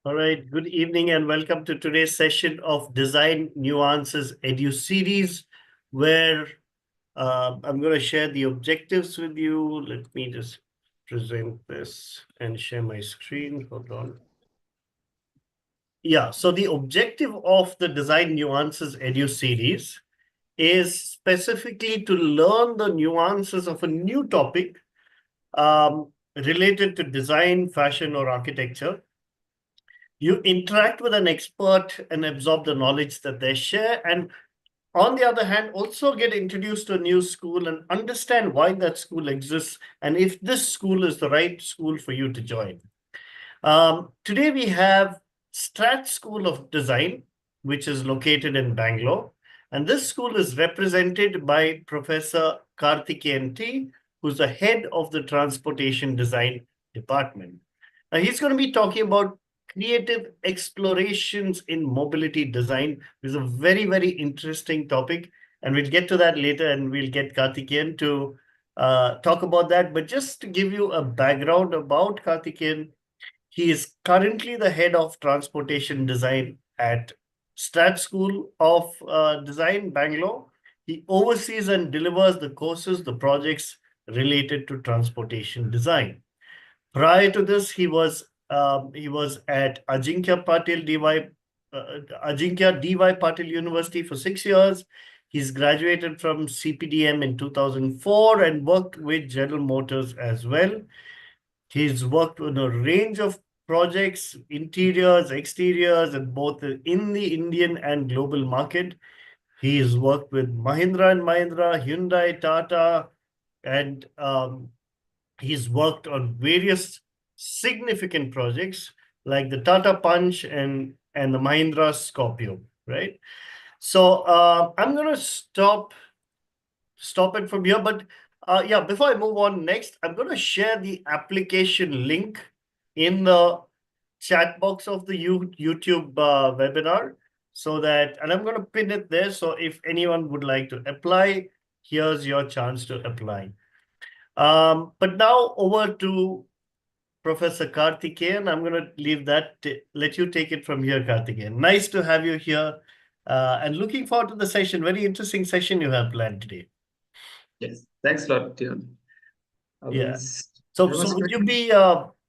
All right, good evening and welcome to today's session of Design Nuances Edu series, where I'm going to share the objectives with you. Let me just present this and share my screen. Hold on. Yeah, so the objective of the Design Nuances Edu series is specifically to learn the nuances of a new topic related to design, fashion, or architecture. You interact with an expert and absorb the knowledge that they share. And on the other hand, also get introduced to a new school and understand why that school exists and if this school is the right school for you to join. Today we have Strate School of Design, which is located in Bangalore. And this school is represented by Professor Karthikeyan T, who's the head of the Transportation Design Department. Now, he's going to be talking about creative explorations in mobility design. It's a very, very interesting topic. And we'll get to that later and we'll get Karthikeyan to talk about that. But just to give you a background about Karthikeyan, he is currently the head of transportation design at Strate School of Design, Bangalore. He oversees and delivers the courses, the projects related to transportation design. Prior to this, he was at Ajinkya D.Y. Patil University for 6 years. He's graduated from CPDM in 2004 and worked with General Motors as well. He's worked on a range of projects, interiors, exteriors, and both in the Indian and global market. He's worked with Mahindra and Mahindra, Hyundai, Tata, and he's worked on various significant projects like the Tata Punch and the Mahindra Scorpio, right? So I'm going to stop it from here. But yeah, before I move on next, I'm going to share the application link in the chat box of the YouTube webinar so that, and I'm going to pin it there. So if anyone would like to apply, here's your chance to apply. But now over to Professor Karthikeyan. I'm going to leave that, let you take it from here, Karthikeyan. Nice to have you here and looking forward to the session. Very interesting session you have planned today. Yes, thanks a lot, Dion. Yeah. So would you be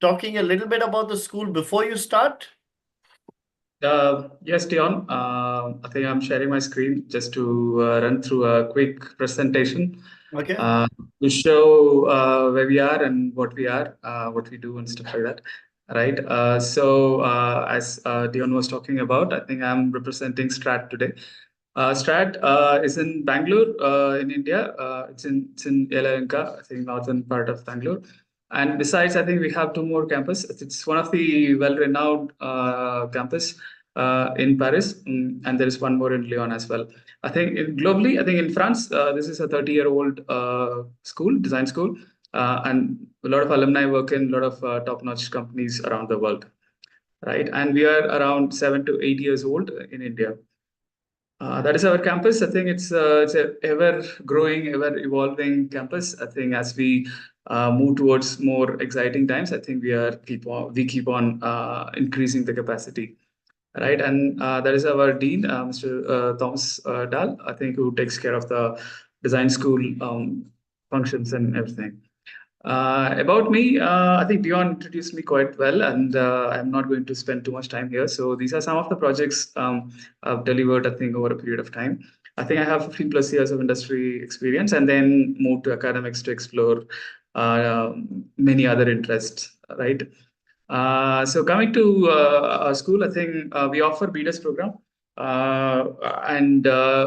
talking a little bit about the school before you start? Yes, Dion. I think I'm sharing my screen just to run through a quick presentation. Okay. To show where we are and what we are, what we do and stuff like that. Right. As Dion was talking about, I think I'm representing Strat today. Strat is in Bangalore, in India. It's in Yelahanka, I think northern part of Bangalore. And besides, I think we have two more campuses. It's one of the well-renowned campus in Paris, and there is one more in Lyon as well. I think globally, I think in France, this is a 30-year-old school, design school, and a lot of alumni work in a lot of top-notch companies around the world, right? And we are around 7 to 8 years old in India. That is our campus. I think it's a ever growing, ever evolving campus. I think as we move towards more exciting times, I think we keep on increasing the capacity, right? And that is our dean, Mr. Thomas Dahl, I think, who takes care of the design school functions and everything. About me, I think Dion introduced me quite well, and I'm not going to spend too much time here. So these are some of the projects I've delivered, I think, over a period of time. I think I have 15 plus years of industry experience and then moved to academics to explore many other interests, right? So coming to our school, I think we offer BDES program and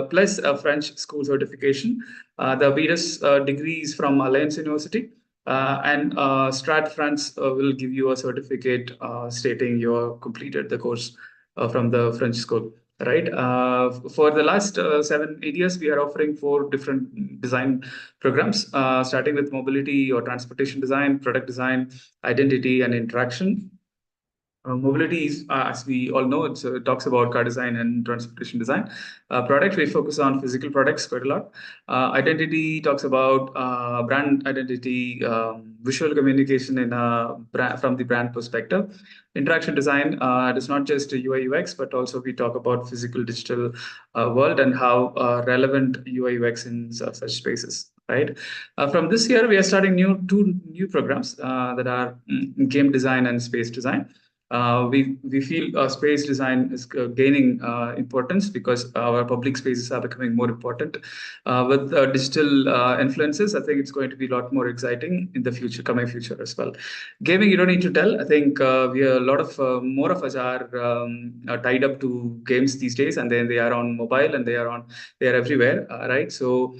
plus a French school certification. The BDES degree is from Alliance University. And Strat France will give you a certificate stating you have completed the course from the French school, right? For the last 7, 8 years, we are offering 4 different design programs, starting with mobility or transportation design, product design, identity, and interaction. Mobility is, as we all know, it talks about car design and transportation design. Product, we focus on physical products quite a lot. Identity talks about brand identity, visual communication in a brand, from the brand perspective. Interaction design, it is not just UI UX, but also we talk about physical digital world and how relevant UI UX in such spaces. Right. From this year, we are starting two new programs that are game design and space design. We feel space design is gaining importance because our public spaces are becoming more important. With digital influences, I think it's going to be a lot more exciting in the future, coming future as well. Gaming, you don't need to tell. I think we are a lot of more of us are tied up to games these days, and then they are on mobile and they are everywhere, right? So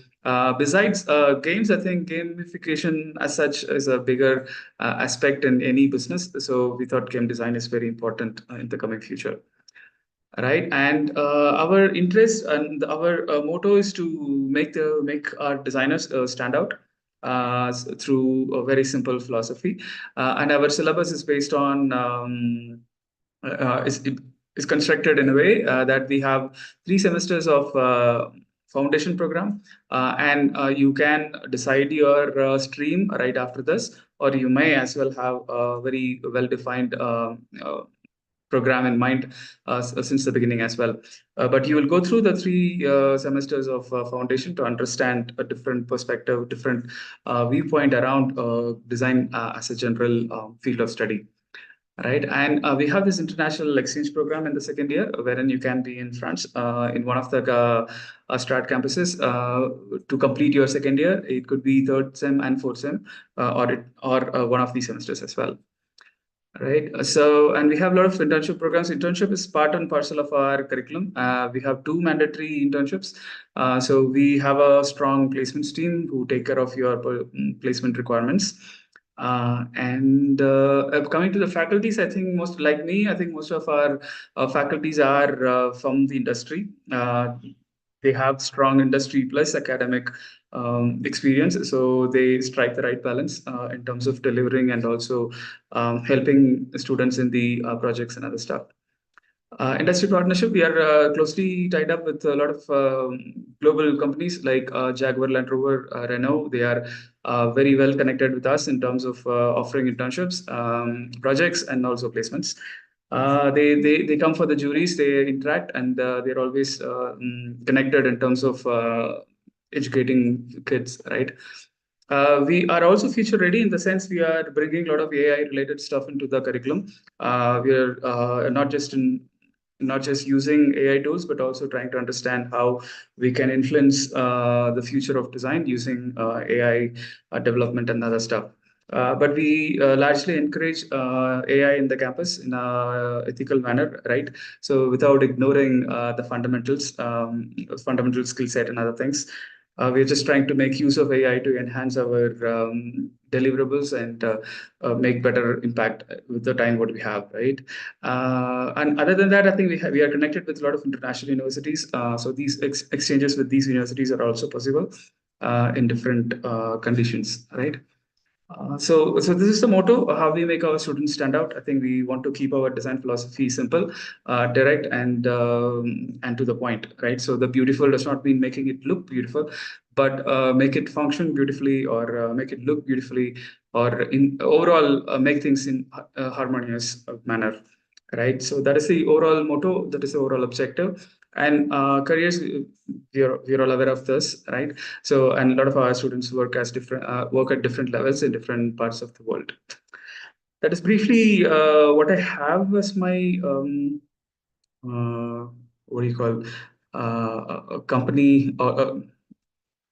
besides games, I think gamification as such is a bigger aspect in any business. So we thought game design is very important in the coming future, right? And our interest and our motto is to make our designers stand out through a very simple philosophy. And our syllabus is based on is constructed in a way that we have 3 semesters of foundation program, and you can decide your stream right after this, or you may as well have a very well defined program in mind since the beginning as well. But you will go through the 3 semesters of foundation to understand a different perspective, different viewpoint around design as a general field of study. Right, and we have this international exchange program in the second year, wherein you can be in France in one of the Strat campuses to complete your second year. It could be third sem and fourth sem, or one of these semesters as well. Right. So, and we have a lot of internship programs. Internship is part and parcel of our curriculum. We have 2 mandatory internships. So we have a strong placements team who take care of your placement requirements. And coming to the faculties, I think most like me, I think most of our faculties are from the industry. They have strong industry plus academic experience, so they strike the right balance in terms of delivering and also helping students in the projects and other stuff. Industry partnership, we are closely tied up with a lot of global companies like Jaguar Land Rover, Renault. They are very well connected with us in terms of offering internships, projects, and also placements. They come for the juries, they interact, and they're always connected in terms of educating kids, right? We are also future ready in the sense we are bringing a lot of AI related stuff into the curriculum. We are not just using AI tools, but also trying to understand how we can influence the future of design using AI development and other stuff. But we largely encourage AI in the campus in a ethical manner, right? So without ignoring the fundamental skill set and other things. We're just trying to make use of AI to enhance our deliverables and make better impact with the time what we have, right? And other than that, I think we are connected with a lot of international universities. So these exchanges with these universities are also possible in different conditions, right? So this is the motto, how we make our students stand out. I think we want to keep our design philosophy simple, direct, and to the point, right? So the beautiful does not mean making it look beautiful, but make it function beautifully, or make it look beautifully, or in overall make things in a harmonious manner, right? So that is the overall motto. That is the overall objective. And careers, we're all aware of this, right? So, and a lot of our students work at different levels in different parts of the world. That is briefly what I have as my what do you call company or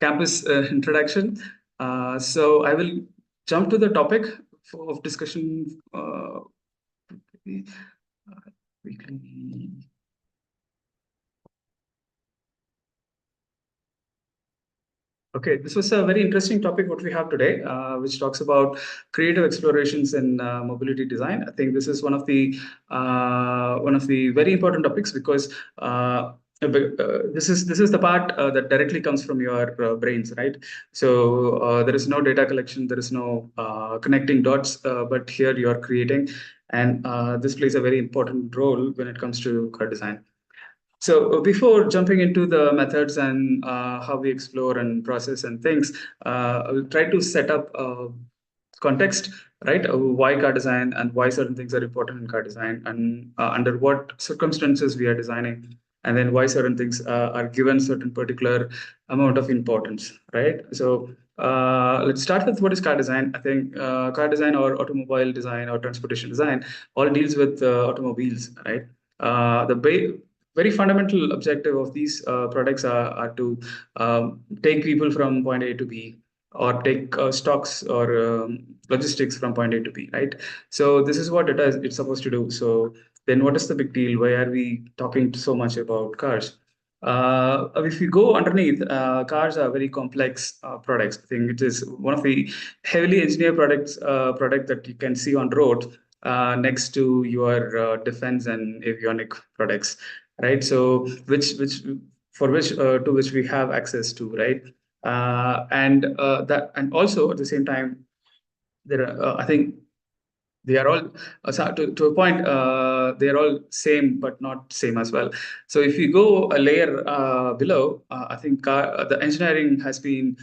campus introduction. So I will jump to the topic of discussion. Weekly. Okay, this was a very interesting topic what we have today, which talks about creative explorations in mobility design. I think this is one of the very important topics because this is the part that directly comes from your brains, right? So there is no data collection, there is no connecting dots, but here you are creating. and this plays a very important role when it comes to car design. So before jumping into the methods and how we explore and process and things, I'll try to set up context, right? Why car design and why certain things are important in car design, and under what circumstances we are designing, and then why certain things are given certain particular amount of importance, right? So let's start with what is car design. I think car design or automobile design or transportation design all deals with automobiles, right? The very fundamental objective of these products are to take people from point A to B, or take stocks or logistics from point A to B, right? So this is what it's supposed to do. So then what is the big deal? Why are we talking so much about cars? If you go underneath, cars are very complex products. I think it is one of the heavily engineered product that you can see on road next to your defense and avionic products, right? So which for which to which we have access to, right? And also at the same time, there are I think they are all to a point, they are all same but not same as well. So if you go a layer below, I think the engineering has been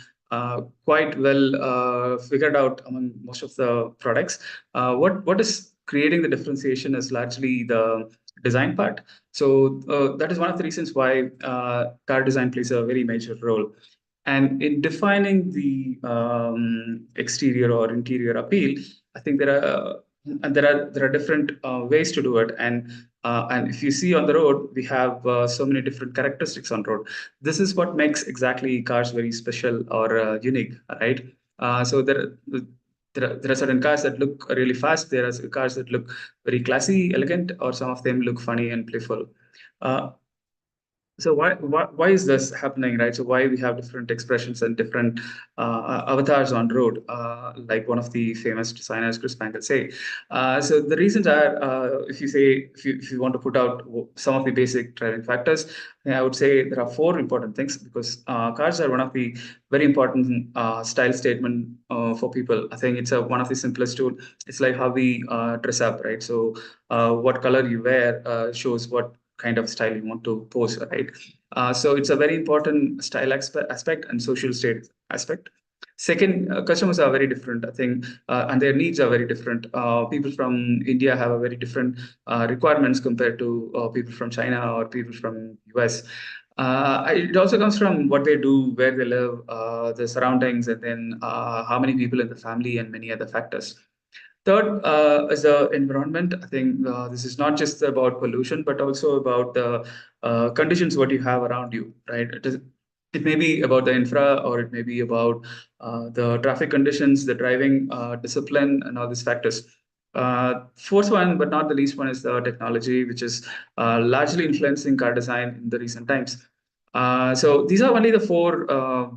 quite well figured out among most of the products. What is creating the differentiation is largely the design part. So that is one of the reasons why car design plays a very major role. And in defining the exterior or interior appeal, I think there are different ways to do it. And if you see on the road, we have so many different characteristics on road. This is what makes exactly cars very special or unique, right? So there are certain cars that look really fast. There are cars that look very classy, elegant, or some of them look funny and playful. Uh, so why is this happening, right? So why we have different expressions and different avatars on road, like one of the famous designers, Chris Bangle, say. So the reasons are, if you want to put out some of the basic driving factors, I would say there are four important things, because cars are one of the very important style statement for people. I think it's one of the simplest tool. It's like how we dress up, right? So what color you wear shows what kind of style you want to pose, right? So it's a very important style aspect and social state aspect. Second, customers are very different, I think, and their needs are very different. People from India have a very different requirements compared to people from China or people from US. It also comes from what they do, where they live, the surroundings, and then how many people in the family, and many other factors. Third is the environment. I think this is not just about pollution, but also about the conditions what you have around you, right? It may be about the infra, or it may be about the traffic conditions, the driving discipline, and all these factors. Fourth one, but not the least one, is the technology, which is largely influencing car design in the recent times. So these are only the four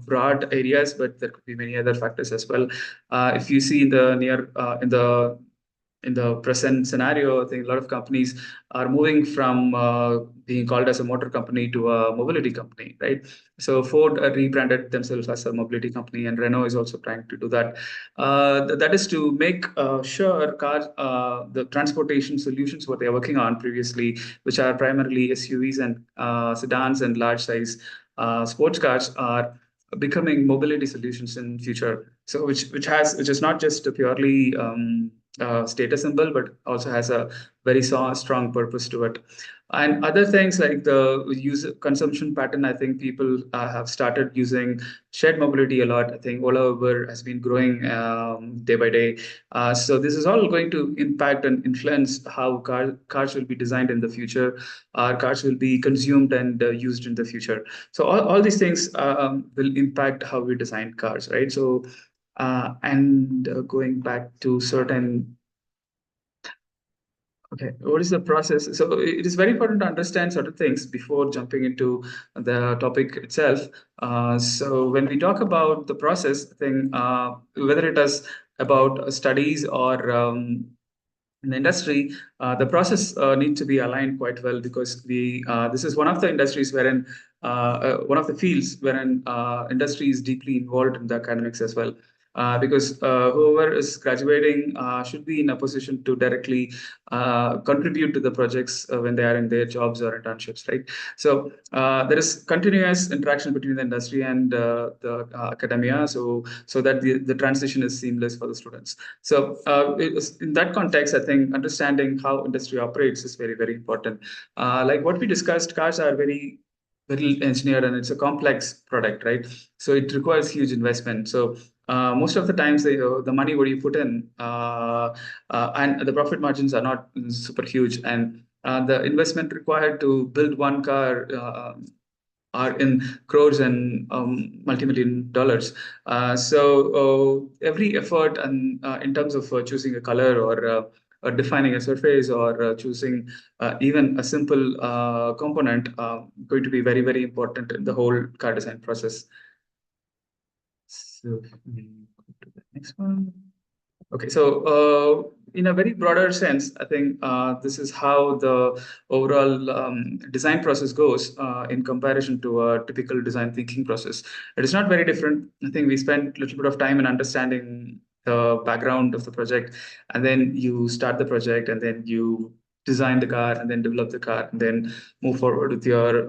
broad areas, but there could be many other factors as well. If you see in the in the present scenario, I think a lot of companies are moving from being called as a motor company to a mobility company, right? So Ford rebranded themselves as a mobility company, and Renault is also trying to do that. That is to make sure the transportation solutions what they are working on previously, which are primarily SUVs and sedans and large size sports cars, are becoming mobility solutions in future. So which is not just a purely status symbol, but also has a very strong purpose to it. And other things like the user consumption pattern, I think people have started using shared mobility a lot. I think Ola Uber has been growing day by day. So this is all going to impact and influence how cars will be designed in the future. Our cars will be consumed and used in the future. So all these things will impact how we design cars, right? So and going back to certain, okay, what is the process? So it is very important to understand certain things before jumping into the topic itself. So when we talk about the process thing, whether it is about studies or in the industry, the process needs to be aligned quite well, because we this is one of the industries wherein one of the fields wherein industry is deeply involved in the academics as well. because whoever is graduating should be in a position to directly contribute to the projects when they are in their jobs or internships, right? So there is continuous interaction between the industry and the academia, so that the transition is seamless for the students. So in that context, I think understanding how industry operates is very, very important. Like what we discussed, cars are very engineered and it's a complex product, right? So it requires huge investment. So most of the times the money what you put in and the profit margins are not super huge, and the investment required to build one car are in crores and multi-million dollars. So every effort and in terms of choosing a color or defining a surface or choosing even a simple component going to be very, very important in the whole car design process. So we go to the next one. Okay, so in a very broader sense, I think this is how the overall design process goes in comparison to a typical design thinking process. It is not very different. I think we spent a little bit of time in understanding the background of the project, and then you start the project, and then you design the car, and then develop the car, and then move forward with your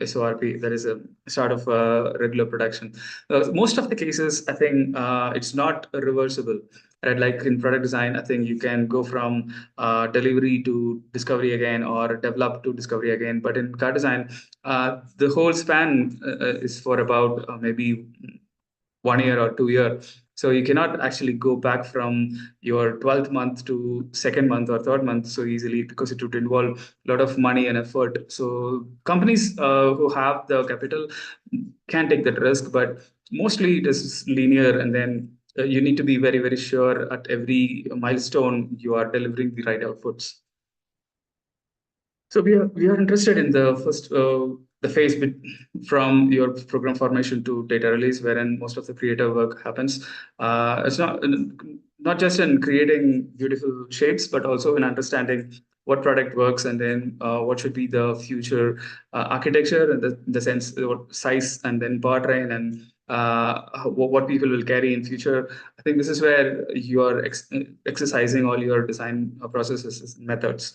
SORP. That is a start of regular production. Most of the cases, I think it's not reversible, right? Like in product design, I think you can go from delivery to discovery again or develop to discovery again. But in car design, the whole span is for about maybe 1 year or 2 year. So you cannot actually go back from your 12th month to second month or third month so easily, because it would involve a lot of money and effort. So companies who have the capital can take that risk, but mostly it is linear. And then you need to be very, very sure at every milestone you are delivering the right outputs. So we are interested in the first the phase from your program formation to data release, wherein most of the creative work happens. It's not just in creating beautiful shapes, but also in understanding what product works, and then what should be the future architecture, in the sense what size, and then powertrain, and what people will carry in future. I think this is where you are exercising all your design processes and methods.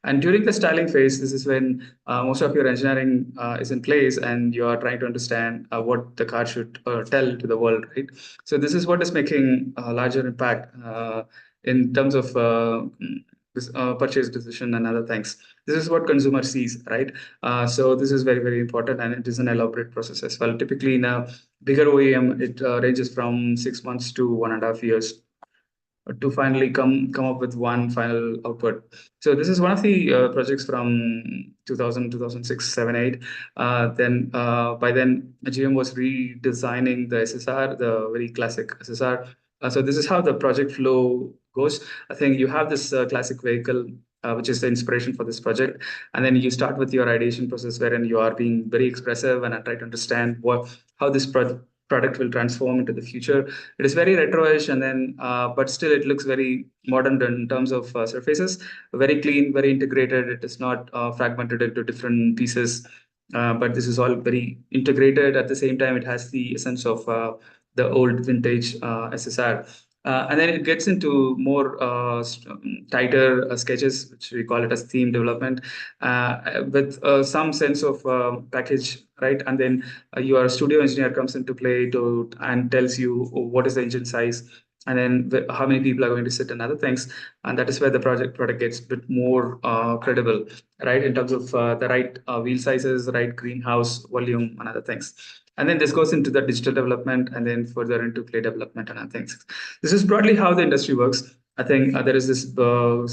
And during the styling phase, this is when most of your engineering is in place, and you are trying to understand what the car should tell to the world, right? So this is what is making a larger impact in terms of this purchase decision and other things. This is what consumer sees, right? So this is very, very important, and it is an elaborate process as well. Typically, in a bigger OEM, it ranges from 6 months to 1.5 years to finally come up with one final output. So this is one of the projects from 2000, 2006, 7, 8. Then by then, GM was redesigning the SSR, the very classic SSR. So this is how the project flow goes. I think you have this classic vehicle, which is the inspiration for this project. And then you start with your ideation process, wherein you are being very expressive and try to understand how this product will transform into the future. It is very retro-ish, and then but still it looks very modern in terms of surfaces. Very clean, very integrated. It is not fragmented into different pieces, but this is all very integrated. At the same time, it has the essence of the old vintage SSR. And then it gets into more tighter sketches, which we call it as theme development, with some sense of package, right? And then your studio engineer comes into play and tells you what is the engine size, and then how many people are going to sit and other things. And that is where the product gets a bit more credible, right? In terms of the right wheel sizes, right greenhouse volume, and other things. And then this goes into the digital development, and then further into clay development and other things. This is broadly how the industry works. I think there is this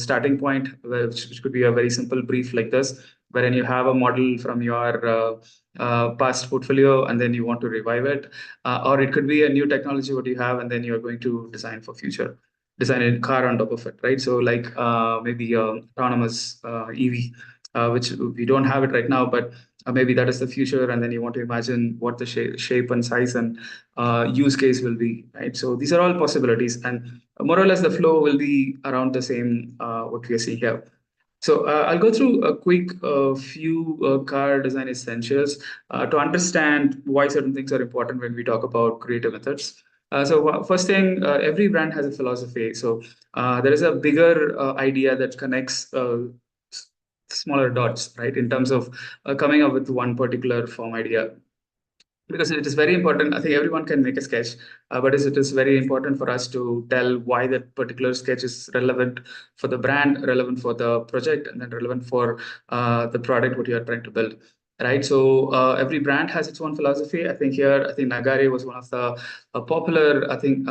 starting point, which could be a very simple brief like this, wherein you have a model from your past portfolio, and then you want to revive it. Or it could be a new technology what you have, and then you're going to design for future, design a car on top of it, right? So like maybe autonomous EV, which we don't have it right now, but maybe that is the future. And then you want to imagine what the shape and size and use case will be, right? So these are all possibilities, and more or less the flow will be around the same what we are seeing here. So I'll go through a quick few car design essentials to understand why certain things are important when we talk about creative methods. First thing, every brand has a philosophy. There is a bigger idea that connects smaller dots, right? In terms of coming up with one particular form idea, because it is very important. I think everyone can make a sketch, but it is very important for us to tell why that particular sketch is relevant for the brand, relevant for the project, and then relevant for the product what you are trying to build. Right. Every brand has its own philosophy. I think here, I think Nagare was one of the popular, I think,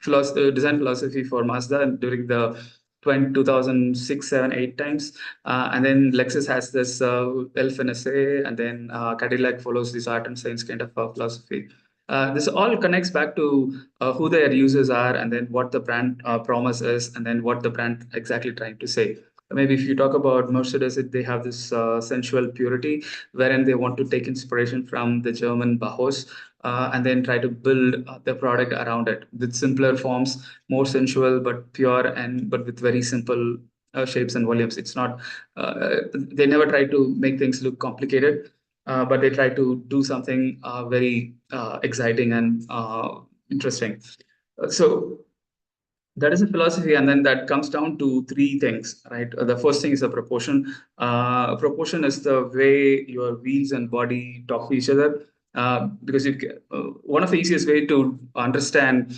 design philosophy for Mazda during the 2006, 7, 8 times. And then Lexus has this Elf NSA, and then Cadillac follows this art and science kind of philosophy. This all connects back to who their users are, and then what the brand promise is, and then what the brand exactly trying to say. Maybe if you talk about Mercedes, they have this sensual purity, wherein they want to take inspiration from the German Bauhaus, and then try to build the product around it with simpler forms, more sensual but pure, and but with very simple shapes and volumes. It's not they never try to make things look complicated, but they try to do something very exciting and interesting. So that is a philosophy, and then that comes down to three things, right? The first thing is a proportion. Proportion is the way your wheels and body talk to each other, because one of the easiest way to understand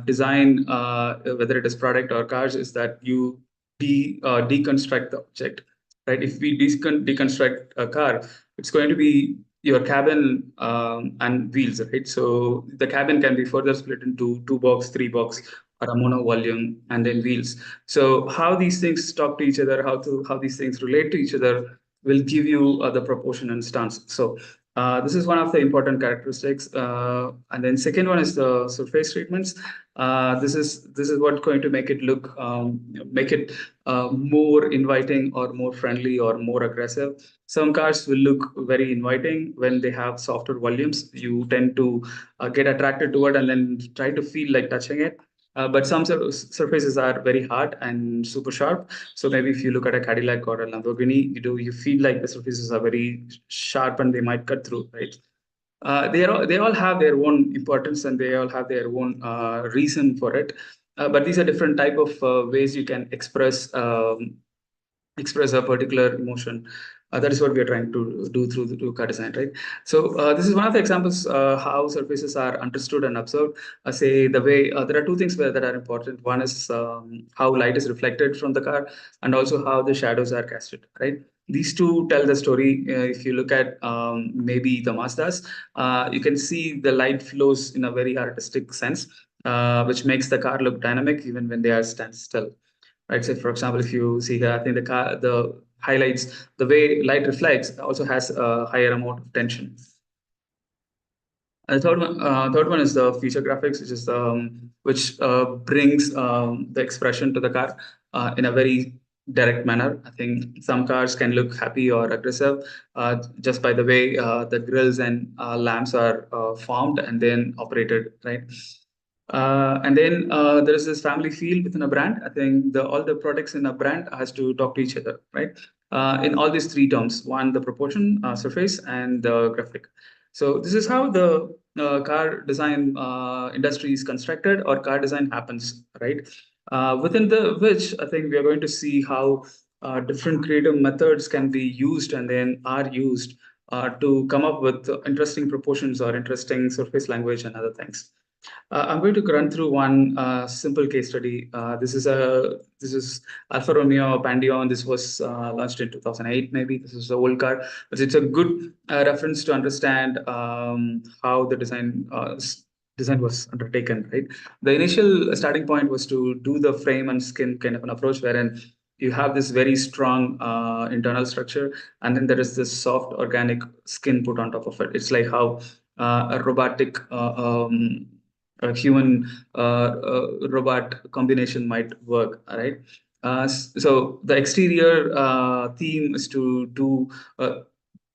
design, whether it is product or cars, is that you deconstruct the object, right? If we deconstruct a car, it's going to be your cabin and wheels, right? So the cabin can be further split into two box, three box, or a mono volume, and then wheels. So how these things talk to each other, how these things relate to each other, will give you the proportion and stance. This is one of the important characteristics. And then second one is the surface treatments. This is what's going to make it look make it more inviting or more friendly or more aggressive. Some cars will look very inviting when they have softer volumes. You tend to get attracted to it and then try to feel like touching it. But some surfaces are very hard and super sharp. So maybe if you look at a Cadillac or a Lamborghini, you feel like the surfaces are very sharp and they might cut through, right? They all have their own importance, and they all have their own reason for it. But these are different type of ways you can express a particular emotion. That is what we are trying to do through the car design, right? This is one of the examples how surfaces are understood and observed. Say the way there are two things that are important. One is how light is reflected from the car, and also how the shadows are casted, right? These two tell the story. If you look at maybe the Mazdas, you can see the light flows in a very artistic sense, which makes the car look dynamic even when they are stand still, right? So, for example, if you see here, I think the highlights, the way light reflects also has a higher amount of tension. And the third one is the feature graphics, which brings the expression to the car in a very direct manner. I think some cars can look happy or aggressive just by the way the grills and lamps are formed and then operated, right? And then there is this family feel within a brand. I think all the products in a brand has to talk to each other, right? In all these three terms: one, the proportion, surface, and the graphic. So this is how the car design industry is constructed, or car design happens, right? Within the which I think we are going to see how different creative methods can be used and then are used to come up with interesting proportions or interesting surface language and other things. I'm going to run through one simple case study. This is Alfa Romeo Pandion. This was launched in 2008. Maybe this is an old car, but it's a good reference to understand how the design was undertaken. Right. The initial starting point was to do the frame and skin kind of an approach, wherein you have this very strong internal structure, and then there is this soft organic skin put on top of it. It's like how a robotic a human robot combination might work. All right. So the exterior theme is to do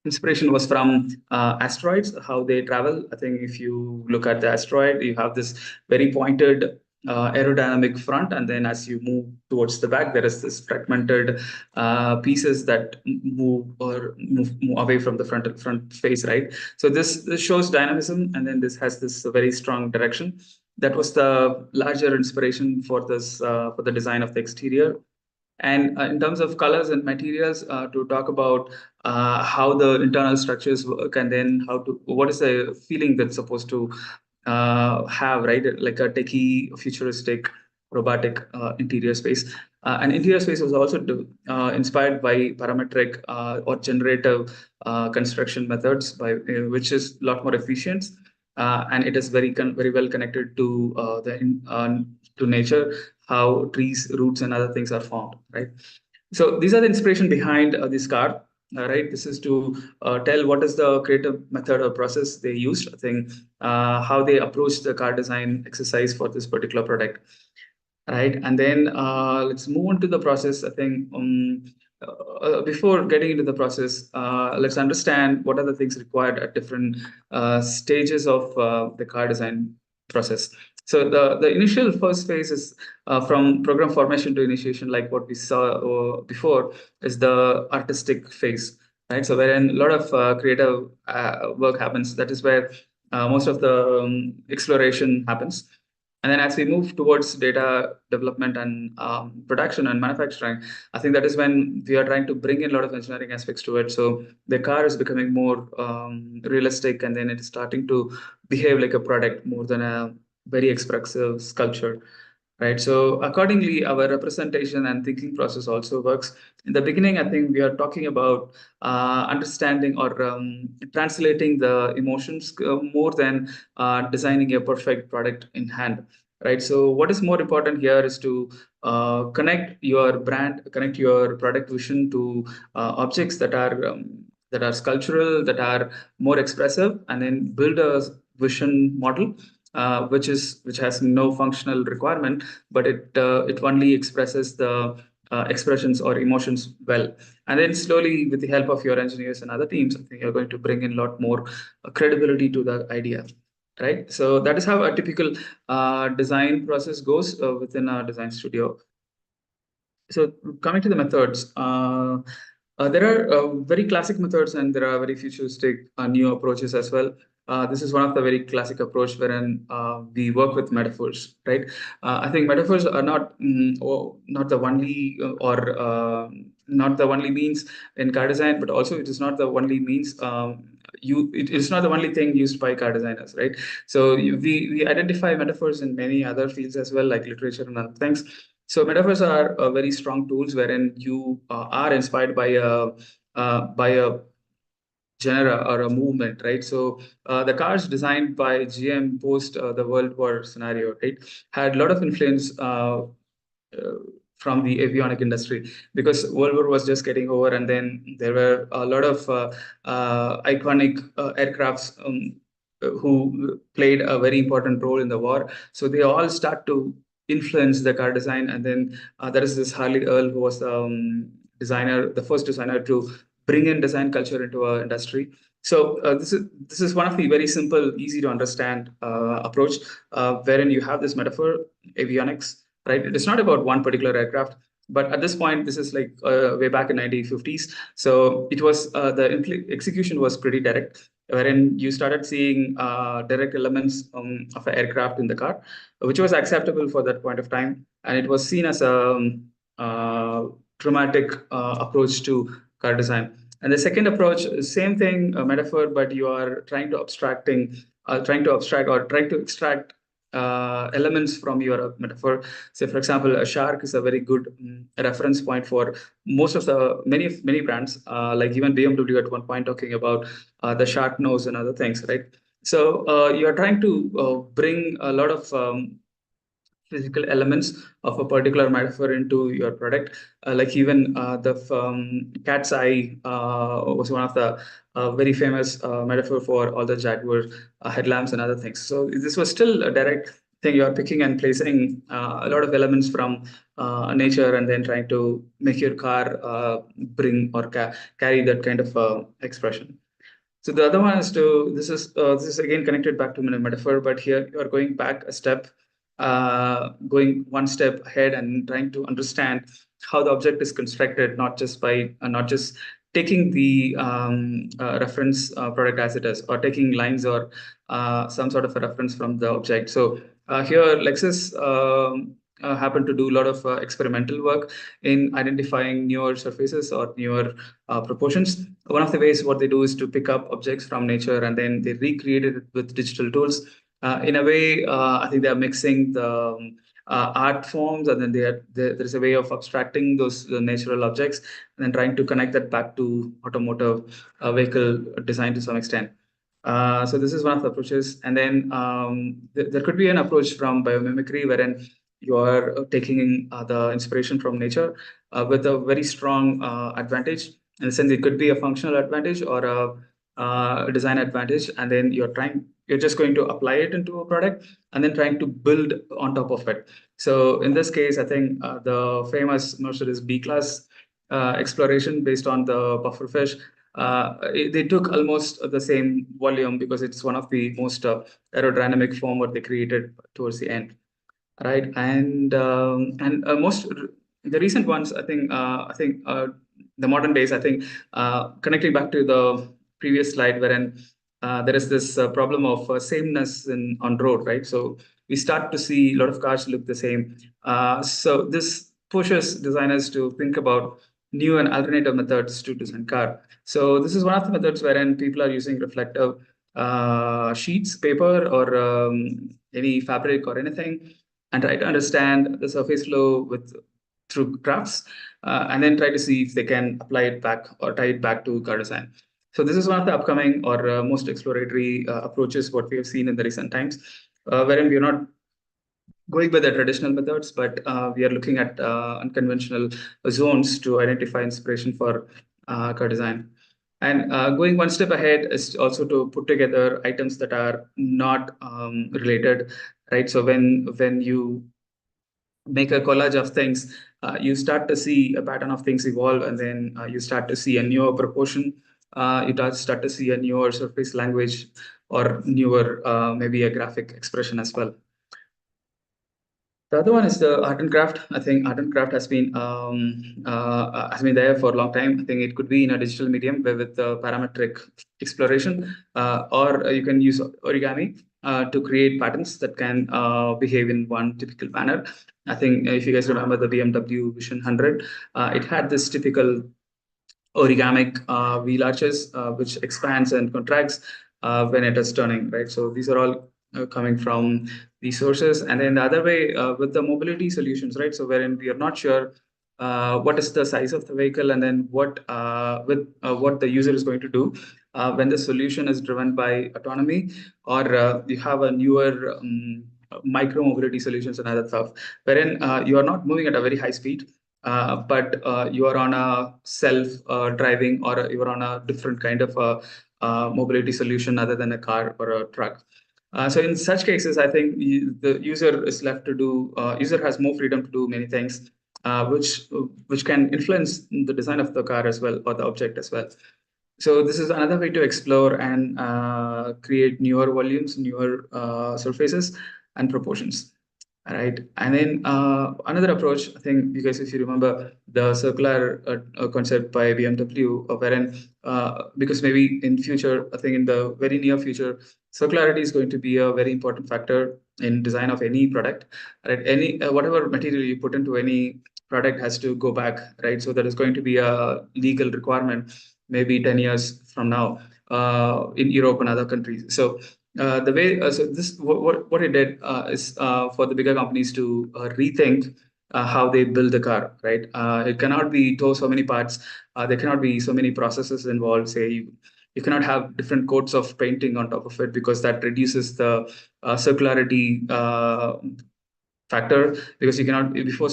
inspiration was from asteroids, how they travel. I think if you look at the asteroid, you have this very pointed aerodynamic front, and then as you move towards the back, there is this fragmented pieces that move away from the front face, right? So this shows dynamism, and then this has this very strong direction. That was the larger inspiration for this for the design of the exterior. And in terms of colors and materials, to talk about how the internal structures work, and then what is the feeling that's supposed to have, right? Like a techie, futuristic, robotic interior space. And interior space was also inspired by parametric or generative construction methods, which is a lot more efficient. And it is very well connected to to nature, how trees, roots, and other things are formed, right? So these are the inspiration behind this car, right? This is to tell what is the creative method or process they used, I think, how they approached the car design exercise for this particular product, right? And then let's move on to the process. I think before getting into the process, let's understand what are the things required at different stages of the car design process. So the initial first phase is from program formation to initiation, like what we saw before, is the artistic phase, right? So wherein a lot of creative work happens. That is where most of the exploration happens. And then as we move towards data development and production and manufacturing, I think that is when we are trying to bring in a lot of engineering aspects to it. So the car is becoming more realistic, and then it is starting to behave like a product more than a very expressive sculpture. Right. So accordingly, our representation and thinking process also works. In the beginning, I think we are talking about understanding or translating the emotions more than designing a perfect product in hand. Right. So what is more important here is to connect your brand, connect your product vision to objects that are sculptural, that are more expressive, and then build a vision model which has no functional requirement, but it only expresses the expressions or emotions well. And then slowly, with the help of your engineers and other teams, I think you're going to bring in a lot more credibility to the idea. Right. So that is how a typical design process goes within a design studio. So coming to the methods, there are very classic methods, and there are very futuristic new approaches as well. This is one of the very classic approach wherein we work with metaphors, right? I think metaphors are not the only or not the only means in car design, but also it is not the only means. It is not the only thing used by car designers, right? So we identify metaphors in many other fields as well, like literature and other things. So metaphors are very strong tools wherein you are inspired by a genre or a movement, right? So the cars designed by GM post the World War scenario, right, had a lot of influence uh, from the avionic industry, because World War was just getting over, and then there were a lot of iconic aircrafts who played a very important role in the war. So they all start to influence the car design, and then there is this Harley Earl, who was the first designer to bring in design culture into our industry. So this is one of the very simple, easy to understand approach, wherein you have this metaphor, avionics, right? It is not about one particular aircraft, but at this point, this is like way back in 1950s. So it was the execution was pretty direct, wherein you started seeing direct elements of an aircraft in the car, which was acceptable for that point of time, and it was seen as a uh, dramatic approach to car design. And the second approach, same thing, a metaphor, but you are trying to abstract or trying to extract elements from your metaphor. Say, for example, a shark is a very good reference point for most of the many brands, like even BMW at one point talking about the shark nose and other things, right? So you are trying to bring a lot of physical elements of a particular metaphor into your product. Like even the cat's eye was one of the very famous metaphor for all the Jaguar headlamps and other things. So this was still a direct thing. You are picking and placing a lot of elements from nature, and then trying to make your car bring or carry that kind of expression. So the other one is to this is again connected back to metaphor, but here you are going back a step. going one step ahead and trying to understand how the object is constructed, not just taking the reference product as it is, or taking lines or some sort of a reference from the object. So here, Lexus happened to do a lot of experimental work in identifying newer surfaces or newer proportions. One of the ways what they do is to pick up objects from nature and then they recreate it with digital tools. In a way, I think they are mixing the art forms, and then there's a way of abstracting those natural objects and then trying to connect that back to automotive vehicle design to some extent. So this is one of the approaches, and then there could be an approach from biomimicry, wherein you are taking the inspiration from nature with a very strong advantage. In the sense, it could be a functional advantage or a design advantage, and then you're just going to apply it into a product and then trying to build on top of it. So in this case, I think the famous Mercedes B-class exploration based on the pufferfish, they took almost the same volume because it's one of the most aerodynamic form what they created towards the end, right? And most the recent ones, I think the modern days, I think connecting back to the previous slide, wherein there is this problem of sameness on road, right? So we start to see a lot of cars look the same. So this pushes designers to think about new and alternative methods to design car. So this is one of the methods wherein people are using reflective sheets, paper, or any fabric or anything, and try to understand the surface flow with through graphs, and then try to see if they can apply it back or tie it back to car design. So this is one of the upcoming or most exploratory approaches what we have seen in the recent times, wherein we are not going by the traditional methods, but we are looking at unconventional zones to identify inspiration for car design. And going one step ahead is also to put together items that are not related, right? So when you make a collage of things, you start to see a pattern of things evolve, and then you start to see a newer proportion. Start to see a newer surface language or newer maybe a graphic expression as well. The other one is the art and craft. I think art and craft has been there for a long time. I think it could be in a digital medium with parametric exploration, or you can use origami to create patterns that can behave in one typical manner. I think if you guys remember the BMW Vision 100, it had this typical origamic wheel arches, which expands and contracts when it is turning, right? So these are all coming from these sources. And then the other way with the mobility solutions, right? So wherein we are not sure what is the size of the vehicle, and then what the user is going to do when the solution is driven by autonomy, or you have a newer micro mobility solutions and other stuff, wherein you are not moving at a very high speed, but you are on a self driving, or you are on a different kind of mobility solution other than a car or a truck. So in such cases, I think the user is left to do. User has more freedom to do many things, which can influence the design of the car as well, or the object as well. So this is another way to explore and create newer volumes, newer surfaces, and proportions. All right. And then another approach, I think you guys, if you remember the circular concept by BMW, wherein because maybe in future, I think in the very near future, circularity is going to be a very important factor in design of any product. Right. Any whatever material you put into any product has to go back, right? So that is going to be a legal requirement maybe 10 years from now in Europe and other countries. So the way so this what it did is for the bigger companies to rethink how they build the car, right? It cannot be so many parts. There cannot be so many processes involved. Say you cannot have different coats of painting on top of it, because that reduces the circularity factor, because you cannot before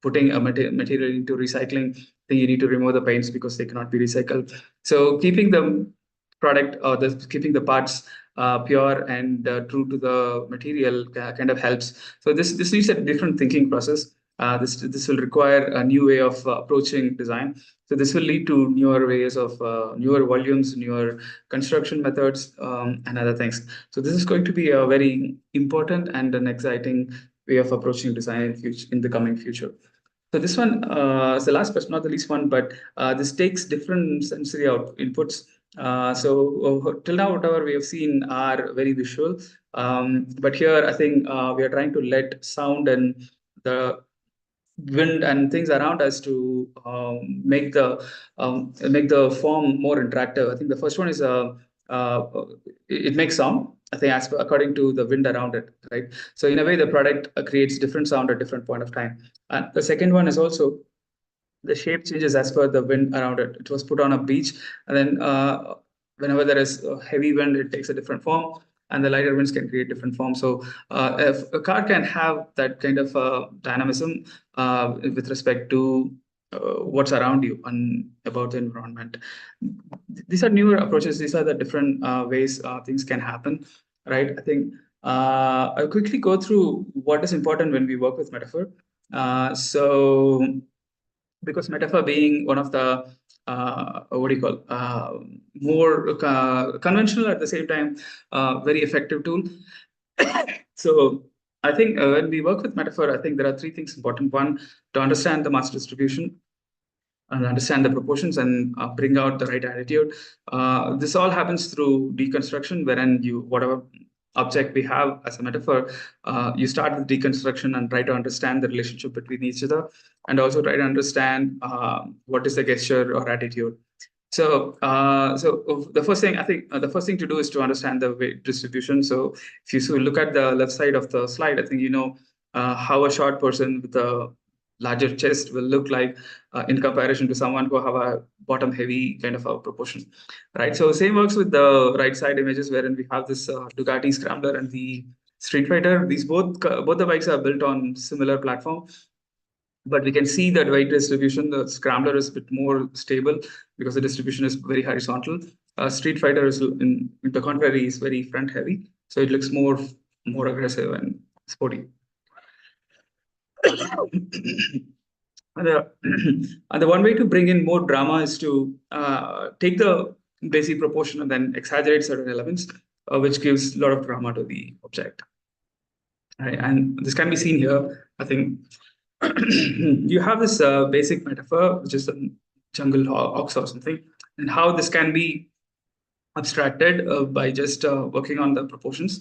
putting a material into recycling, then you need to remove the paints because they cannot be recycled. So keeping the product or keeping the parts pure and true to the material kind of helps. So this needs a different thinking process. This will require a new way of approaching design. So this will lead to newer ways of newer volumes, newer construction methods, and other things. So this is going to be a very important and an exciting way of approaching design in the coming future. So this one is the last but not the least one, but this takes different sensory inputs. Till now, whatever we have seen are very visual. But here, I think we are trying to let sound and the wind and things around us to make the form more interactive. I think the first one is uh, it makes sound. I think according to the wind around it, right? So in a way, the product creates different sound at different point of time. And the second one is also the shape changes as per the wind around it. It was put on a beach, and then whenever there is a heavy wind, it takes a different form, and the lighter winds can create different forms. So if a car can have that kind of dynamism with respect to what's around you and about the environment. These are newer approaches. These are the different ways things can happen, right? I think I'll quickly go through what is important when we work with metaphor. So because metaphor being one of the what do you call more conventional at the same time very effective tool. So I think when we work with metaphor, I think there are three things important. One, to understand the mass distribution and understand the proportions and bring out the right attitude. This all happens through deconstruction, wherein you whatever object we have as a metaphor, you start with deconstruction and try to understand the relationship between each other, and also try to understand what is the gesture or attitude. So the first thing I think the first thing to do is to understand the weight distribution. So if you look at the left side of the slide, I think you know how a short person with a larger chest will look like in comparison to someone who have a bottom heavy kind of a proportion, right? So same works with the right side images wherein we have this Ducati Scrambler and the Street Fighter. These both the bikes are built on similar platform, but we can see that weight distribution. The Scrambler is a bit more stable because the distribution is very horizontal. Street Fighter is, in the contrary, is very front heavy, so it looks more aggressive and sporty. And the, and the one way to bring in more drama is to take the basic proportion and then exaggerate certain elements, which gives a lot of drama to the object. Right? And this can be seen here. I think you have this basic metaphor, which is a jungle ox or something, and how this can be abstracted by just working on the proportions.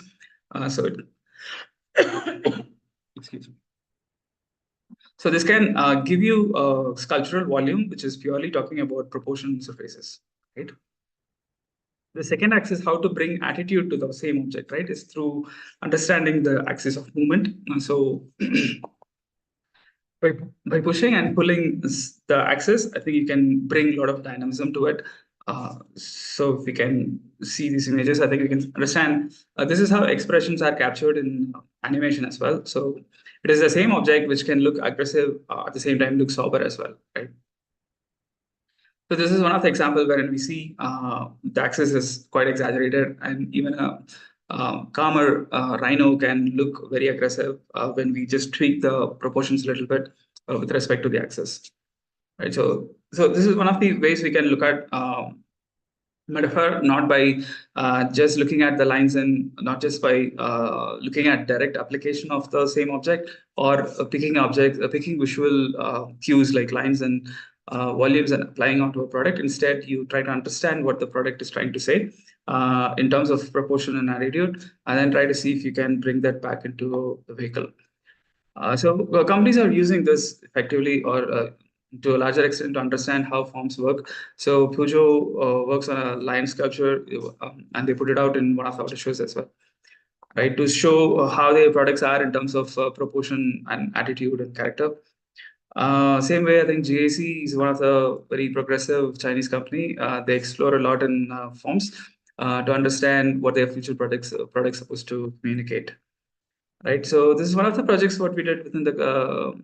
Excuse me. So this can give you a sculptural volume, which is purely talking about proportion surfaces, right? The second axis, how to bring attitude to the same object, right, is through understanding the axis of movement. So by pushing and pulling the axis, I think you can bring a lot of dynamism to it. So if we can see these images, I think we can understand this is how expressions are captured in animation as well. So it is the same object which can look aggressive at the same time look sober as well, right? So this is one of the examples wherein we see the axis is quite exaggerated, and even a calmer rhino can look very aggressive when we just tweak the proportions a little bit with respect to the axis. Right. So this is one of the ways we can look at metaphor, not by just looking at the lines and not just by looking at direct application of the same object or picking visual cues like lines and volumes and applying onto a product. Instead, you try to understand what the product is trying to say in terms of proportion and attitude, and then try to see if you can bring that back into the vehicle. Companies are using this effectively or to a larger extent to understand how forms work. So Peugeot works on a lion sculpture and they put it out in one of the auto shows as well, right? To show how their products are in terms of proportion and attitude and character. Same way, I think GAC is one of the very progressive Chinese company. They explore a lot in forms to understand what their future products supposed to communicate. Right. So this is one of the projects what we did within the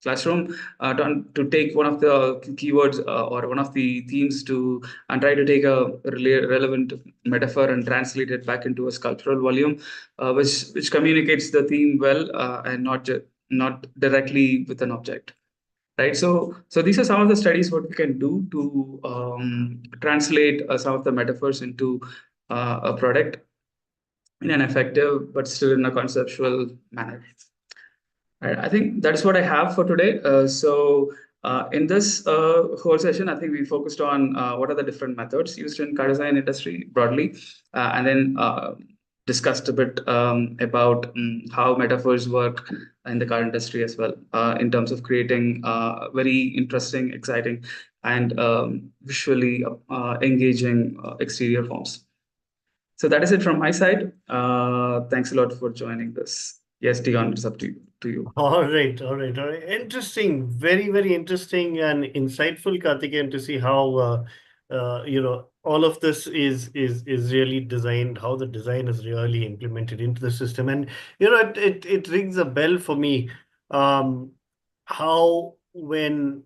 classroom to take one of the keywords or one of the themes to and try to take a relevant metaphor and translate it back into a sculptural volume, which communicates the theme well and not directly with an object, right? So these are some of the studies what we can do to translate some of the metaphors into a product in an effective but still in a conceptual manner. Right. I think that's what I have for today. In this whole session, I think we focused on what are the different methods used in car design industry broadly, and then discussed a bit about how metaphors work in the car industry as well, in terms of creating very interesting, exciting, and visually engaging exterior forms. So that is it from my side. Thanks a lot for joining this. Yes, Dion, it's up to you. All right, all right, all right. Interesting, very, very interesting and insightful, Karthikeyan, to see how all of this is really designed, how the design is really implemented into the system, and it rings a bell for me. How when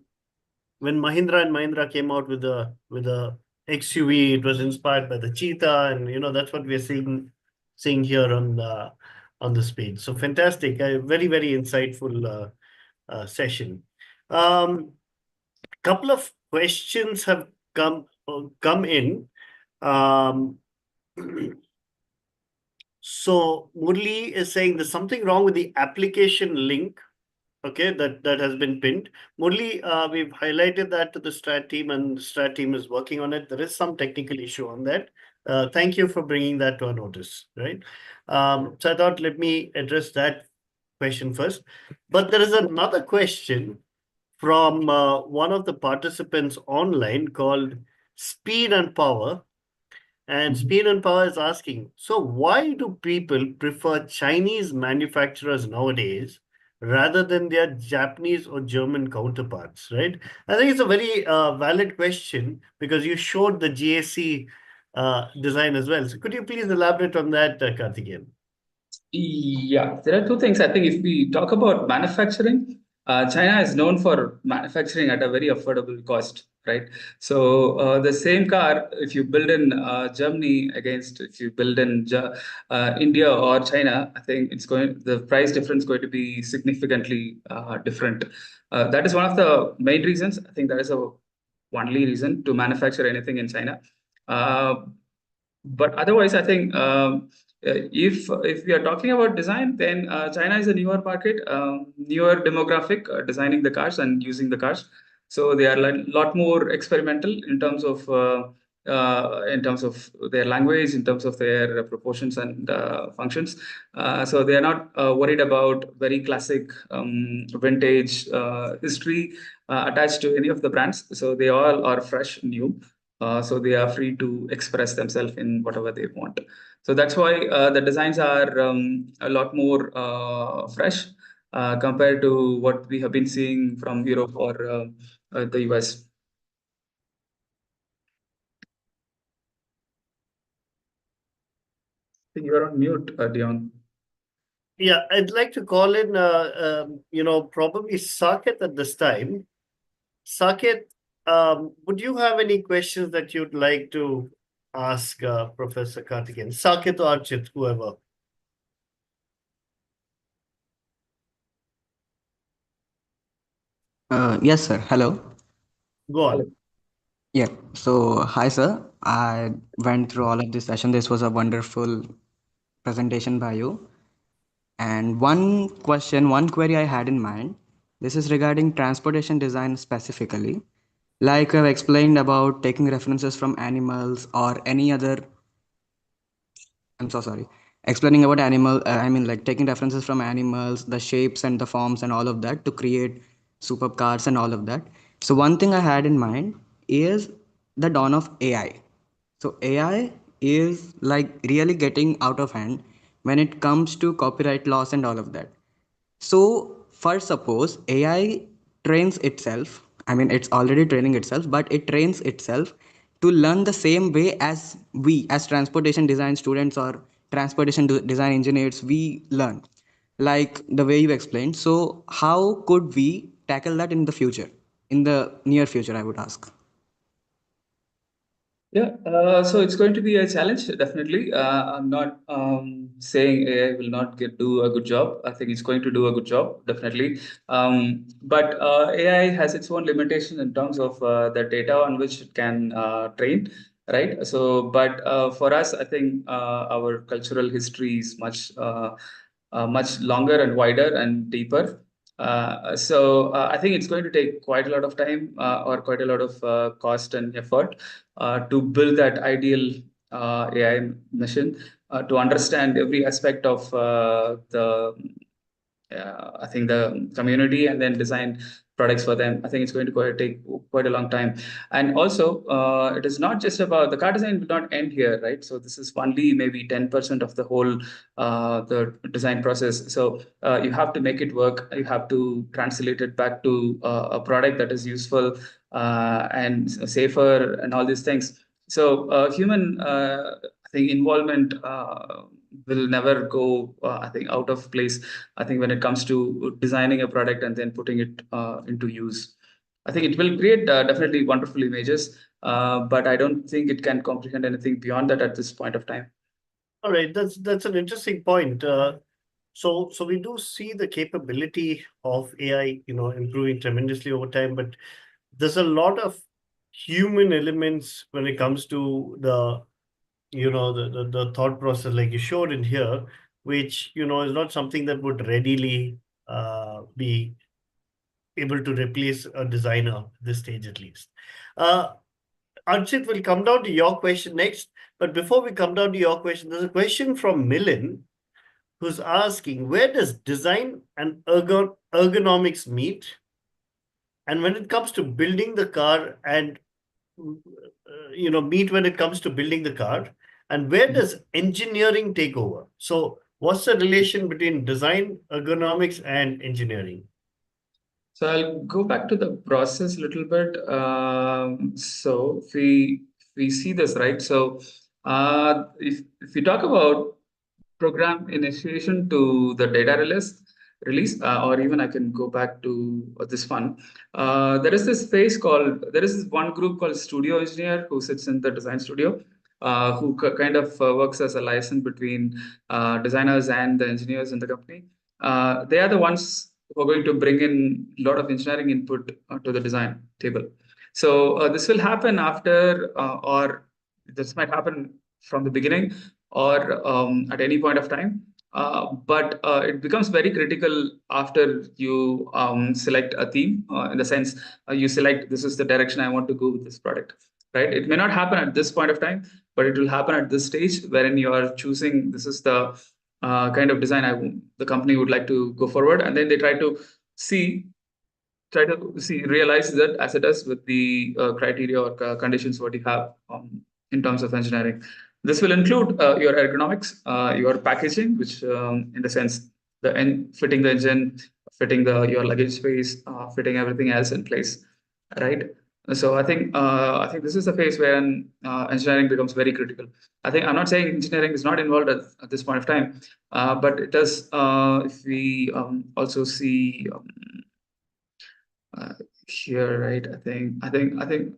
Mahindra and Mahindra came out with the XUV, it was inspired by the cheetah, and that's what we're seeing here on this page. So fantastic, a very very insightful session. Couple of questions have come in. Um, so Murli is saying there's something wrong with the application link. Okay, that has been pinned. Murli, we've highlighted that to the Strat team, and the Strat team is working on it. There is some technical issue on that. Thank you for bringing that to our notice, right? So I thought let me address that question first. But there is another question from one of the participants online called Speed and Power. And Mhm. Speed and Power is asking, so why do people prefer Chinese manufacturers nowadays rather than their Japanese or German counterparts, right? I think it's a very valid question because you showed the GAC design as well. So could you please elaborate on that, Karthikeyan? Yeah, there are two things. I think if we talk about manufacturing, China is known for manufacturing at a very affordable cost, right? So the same car, if you build in Germany against if you build in India or China, I think the price difference is going to be significantly different. That is one of the main reasons. I think that is a only reason to manufacture anything in China. Uh, but otherwise, I think if we are talking about design, then China is a newer market, newer demographic, designing the cars and using the cars. So they are a lot more experimental in terms of their language, in terms of their proportions and functions. So they are not worried about very classic vintage history attached to any of the brands. So they all are fresh, new. So they are free to express themselves in whatever they want. So that's why the designs are a lot more fresh compared to what we have been seeing from Europe or the US. I think you are on mute, Dion. Yeah, I'd like to call in, probably Saket at this time. Saket, would you have any questions that you'd like to ask Professor Karthikeyan? Saket or Archit, whoever. Yes, sir. Hello. Go Hello. on. Yeah. So, hi, sir. I went through all of this session. This was a wonderful presentation by you. And one question, one query I had in mind. This is regarding transportation design specifically. Like I've explained about taking references from animals or any other, I'm so sorry. Explaining about I mean, like taking references from animals, the shapes and the forms and all of that to create superb cars and all of that. So, one thing I had in mind is the dawn of AI. So, AI is like really getting out of hand when it comes to copyright laws and all of that. So, first, suppose AI trains itself. I mean, it's already training itself, but it trains itself to learn the same way as we, as transportation design students or design engineers, we learn, like the way you explained. So, how could we tackle that in the future, in the near future? I would ask. Yeah, so it's going to be a challenge, definitely. I'm not saying AI will not do a good job. I think it's going to do a good job, definitely. But AI has its own limitation in terms of the data on which it can train, right? So, but for us, I think our cultural history is much longer and wider and deeper. I think it's going to take quite a lot of time or quite a lot of cost and effort to build that ideal AI machine, to understand every aspect of I think the community and then design products for them. I think it's going to take quite a long time. And also, it is not just about the car design will not end here, right? So this is only maybe 10% of the whole the design process. So you have to make it work. You have to translate it back to a product that is useful and safer and all these things. So human, I think involvement will never go, I think, out of place. I think when it comes to designing a product and then putting it into use, I think it will create definitely wonderful images, but I don't think it can comprehend anything beyond that at this point of time. All right, that's an interesting point. So we do see the capability of AI, improving tremendously over time, but there's a lot of human elements when it comes to the thought process, like you showed in here, which is not something that would readily be able to replace a designer at this stage, at least. Uh, Archit, will come down to your question next. But before we come down to your question, there's a question from Millen who's asking, where does design and ergonomics meet? And when it comes to building the car and, meet when it comes to building the car, and where does engineering take over? So what's the relation between design, ergonomics, and engineering? So I'll go back to the process a little bit. So if we see this, right? So if we talk about program initiation to the data release, or even I can go back to this one. There is this one group called studio engineer who sits in the design studio, who kind of works as a liaison between designers and the engineers in the company. They are the ones who are going to bring in a lot of engineering input to the design table. So this will happen after, or this might happen from the beginning, or at any point of time. But it becomes very critical after you select a theme, in the sense you select, this is the direction I want to go with this product, right? It may not happen at this point of time, but it will happen at this stage wherein you are choosing, this is the kind of design the company would like to go forward. And then they see realize that as it is with the criteria or conditions what you have in terms of engineering. This will include your ergonomics, your packaging, which in the sense fitting the engine, fitting your luggage space, fitting everything else in place, right? So I think this is the phase where engineering becomes very critical. I think I'm not saying engineering is not involved at this point of time, but it does. If we also see uh, here, right? I think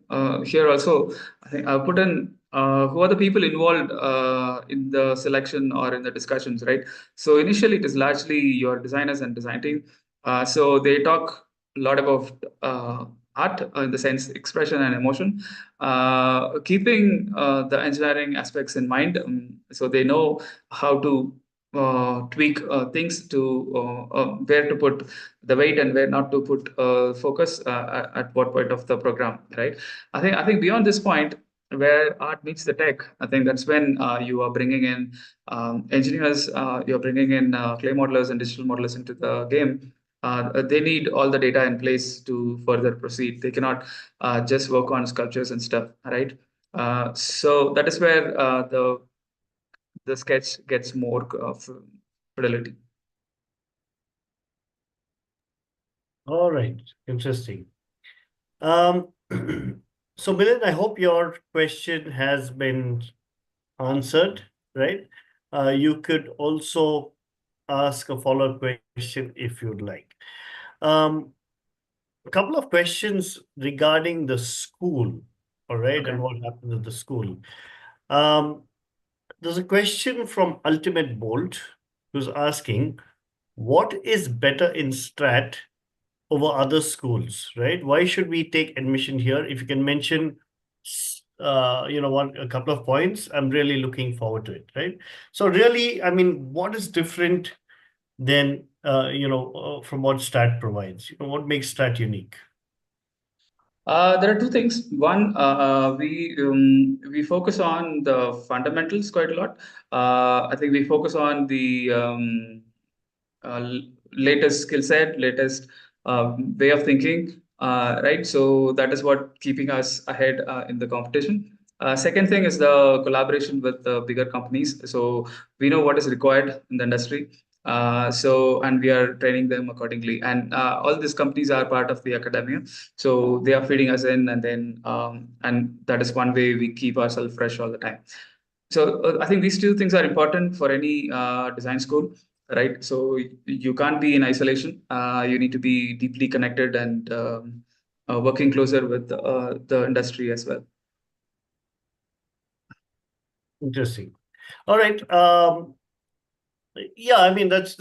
here also, I think I'll put in who are the people involved in the selection or in the discussions, right? So initially, it is largely your designers and design team. So they talk a lot about art in the sense expression and emotion, keeping the engineering aspects in mind. So they know how to tweak things to where to put the weight and where not to put focus at what point of the program, right? I think beyond this point where art meets the tech, I think that's when you are bringing in engineers, you're bringing in clay modelers and digital modelers into the game. They need all the data in place to further proceed. They cannot just work on sculptures and stuff, right? So that is where the sketch gets more fidelity. All right, interesting. Um, so Milind, I hope your question has been answered, right? You could also ask a follow-up question if you'd like. A couple of questions regarding the school. all right, Okay. and what happened at the school. Um, there's a question from Ultimate Bolt who's asking, what is better in Strat over other schools, right? Why should we take admission here? If you can mention, a couple of points, I'm really looking forward to it, right? So really, I mean, what is different than, from what Strat provides? What makes Strat unique? There are two things. One, we focus on the fundamentals quite a lot. I think we focus on the latest skill set, latest way of thinking, right? So that is what keeping us ahead in the competition. Second thing is the collaboration with the bigger companies. So we know what is required in the industry. And we are training them accordingly. And all these companies are part of the academia. So they are feeding us in, and that is one way we keep ourselves fresh all the time. So I think these two things are important for any design school, right? So you can't be in isolation. You need to be deeply connected and working closer with the industry as well. Interesting. All right. Yeah, I mean that's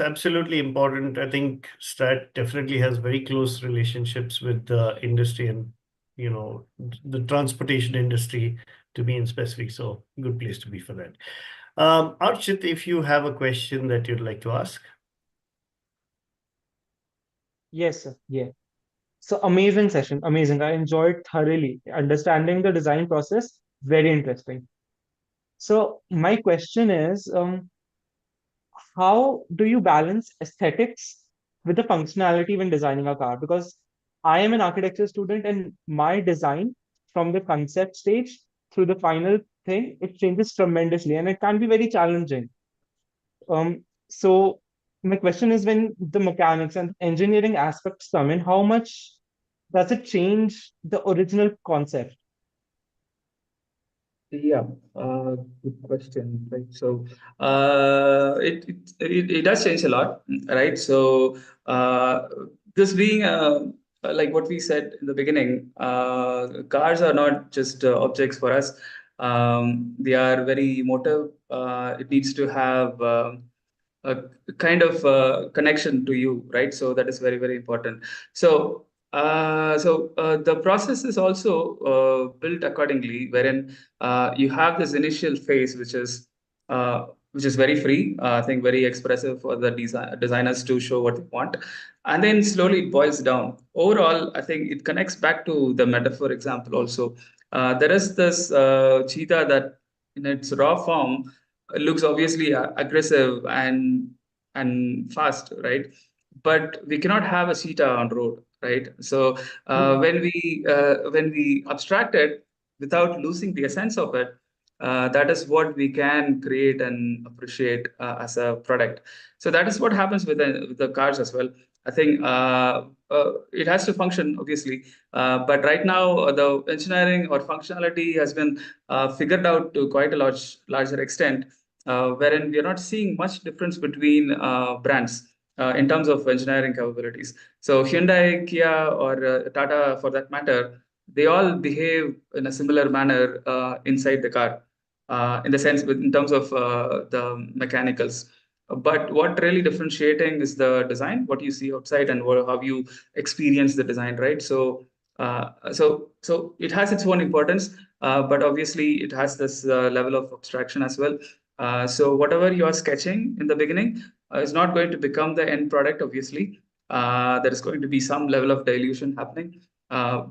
absolutely important. I think Strat definitely has very close relationships with the industry and the transportation industry to be in specific. So good place to be for that. Archit, if you have a question that you'd like to ask. Yes, sir. Yeah. So amazing session. Amazing. I enjoyed thoroughly. Understanding the design process, very interesting. So my question is, how do you balance aesthetics with the functionality when designing a car? Because I am an architecture student and my design from the concept stage through the final thing, it changes tremendously and it can be very challenging. So my question is when the mechanics and engineering aspects come in, how much does it change the original concept? Yeah, good question, right? So it does change a lot, right? So this being like what we said in the beginning, cars are not just objects for us. They are very emotive. It needs to have a kind of connection to you, right? So that is very, very important. So the process is also built accordingly, wherein you have this initial phase, which is very free. I think very expressive for the designers to show what they want, and then slowly it boils down. Overall, I think it connects back to the metaphor example. Also, there is this cheetah that, in its raw form, looks obviously aggressive and fast, right? But we cannot have a cheetah on road, right? So when we abstract it without losing the essence of it, that is what we can create and appreciate as a product. So that is what happens with the cars as well. I think it has to function, obviously, but right now the engineering or functionality has been figured out to quite a larger extent, wherein we are not seeing much difference between brands in terms of engineering capabilities. So Hyundai, Kia, or Tata, for that matter, they all behave in a similar manner inside the car, in the sense in terms of the mechanicals. But what really differentiating is the design, what you see outside, and how you experience the design, right? So it has its own importance, but obviously it has this level of abstraction as well. So whatever you are sketching in the beginning is not going to become the end product, obviously. There is going to be some level of dilution happening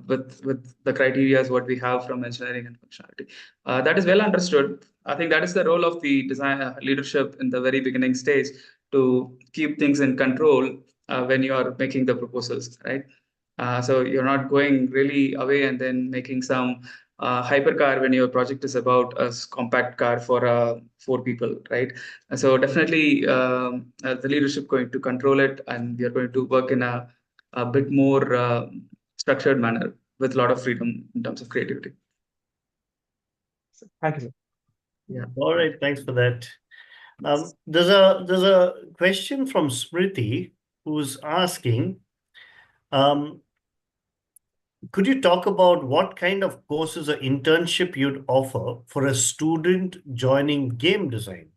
with the criteria what we have from engineering and functionality. That is well understood. I think that is the role of the design leadership in the very beginning stage, to keep things in control when you are making the proposals, right? So you're not going really away and then making some hypercar when your project is about a compact car for four people, right? So definitely the leadership going to control it, and we are going to work in a bit more structured manner with a lot of freedom in terms of creativity. Thank you, sir. Yeah. All right, thanks for that. There's a question from Smriti who's asking, um, Could you talk about what kind of courses or internship you'd offer for a student joining game design?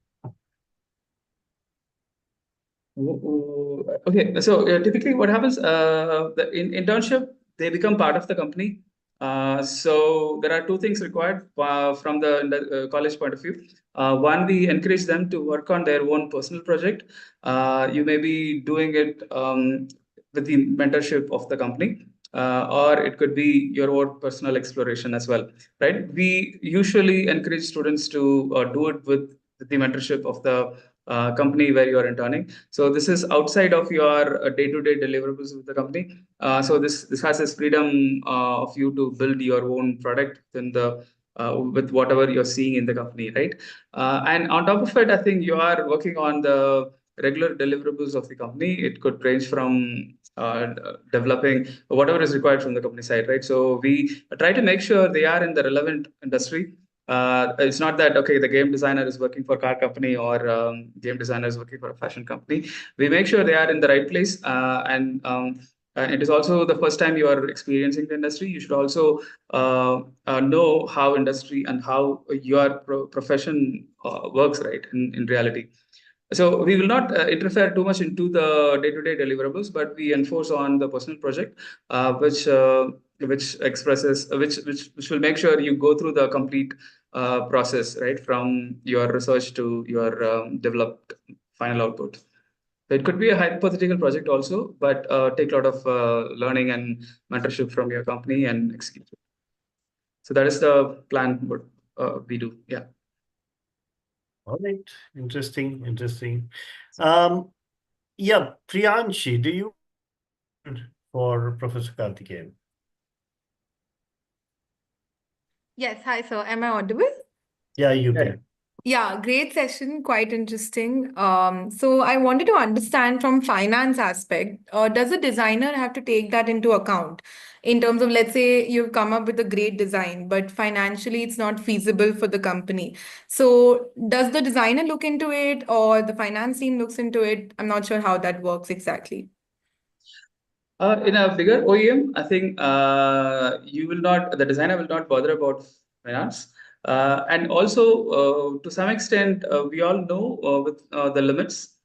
Okay, so typically what happens, in internship, they become part of the company. So there are two things required from the college point of view. One, we encourage them to work on their own personal project. You may be doing it with the mentorship of the company, or it could be your own personal exploration as well, right? We usually encourage students to do it with the mentorship of the company where you are interning. So this is outside of your day-to-day deliverables with the company. So this has this freedom of you to build your own product in the with whatever you're seeing in the company, right? And on top of it, I think you are working on the regular deliverables of the company. It could range from developing whatever is required from the company side, right? So we try to make sure they are in the relevant industry. It's not that okay, the game designer is working for a car company or game designer is working for a fashion company. We make sure they are in the right place, and it is also the first time you are experiencing the industry. You should also know how industry and how your profession works, right, in reality. So we will not interfere too much into the day-to-day deliverables, but we enforce on the personal project, which expresses which will make sure you go through the complete process, right, from your research to your developed final output. So it could be a hypothetical project also, but take a lot of learning and mentorship from your company and execute it. So that is the plan. What we do, yeah. All right. Interesting. Interesting. Um, yeah, Priyanshi, do you for Professor Karthikeyan? Yes, hi, sir. Am I audible? Yeah, you Yeah. can. Yeah, great session, quite interesting. So I wanted to understand from finance aspect, does a designer have to take that into account in terms of, let's say, you've come up with a great design, but financially it's not feasible for the company. So does the designer look into it or the finance team looks into it? I'm not sure how that works exactly. In a bigger OEM, I think the designer will not bother about finance. And also, to some extent, we all know with the limits,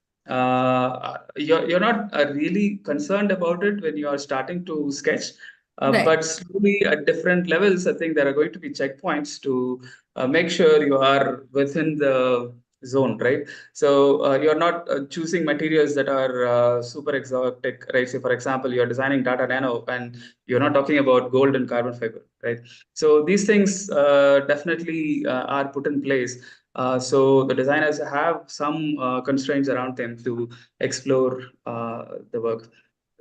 you're not really concerned about it when you are starting to sketch. Right. But slowly at different levels, I think there are going to be checkpoints to make sure you are within the zone, right? So you're not choosing materials that are super exotic, right? Say, for example, you're designing Tata Nano and you're not talking about gold and carbon fiber, right? So these things definitely are put in place. So the designers have some constraints around them to explore the work.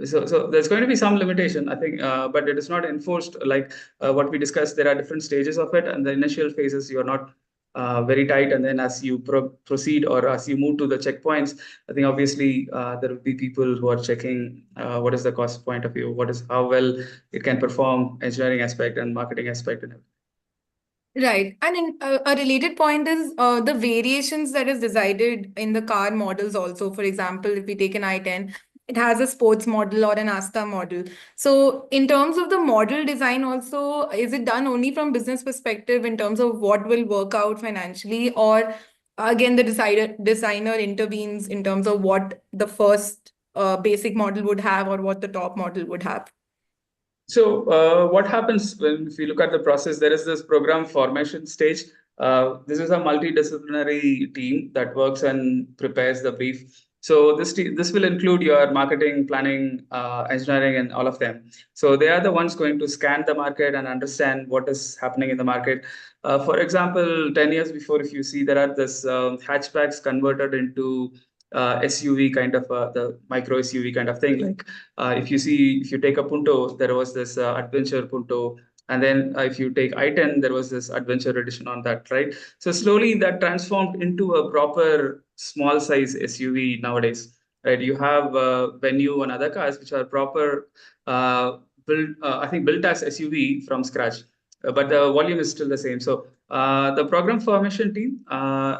So there's going to be some limitation, I think, but it is not enforced like what we discussed. There are different stages of it, and the initial phases you're not very tight, and then as you proceed or as you move to the checkpoints, I think obviously there will be people who are checking what is the cost point of view, what is how well it can perform, engineering aspect and marketing aspect, and everything. Right. And a related point is the variations that is decided in the car models also. For example, if we take an i10, it has a sports model or an Asta model. So in terms of the model design also, is it done only from business perspective in terms of what will work out financially, or again the designer intervenes in terms of what the first basic model would have or what the top model would have? So what happens when if you look at the process, there is this program formation stage. This is a multidisciplinary team that works and prepares the brief. So this will include your marketing, planning, engineering, and all of them. So they are the ones going to scan the market and understand what is happening in the market. For example, 10 years before, if you see, there are this hatchbacks converted into SUV kind of the micro SUV kind of thing. Like if you take a Punto, there was this adventure Punto. And then if you take i10, there was this adventure edition on that, right? So slowly that transformed into a proper small size SUV nowadays, right? You have Venue and other cars which are proper I think built as SUV from scratch, but the volume is still the same. So the program formation team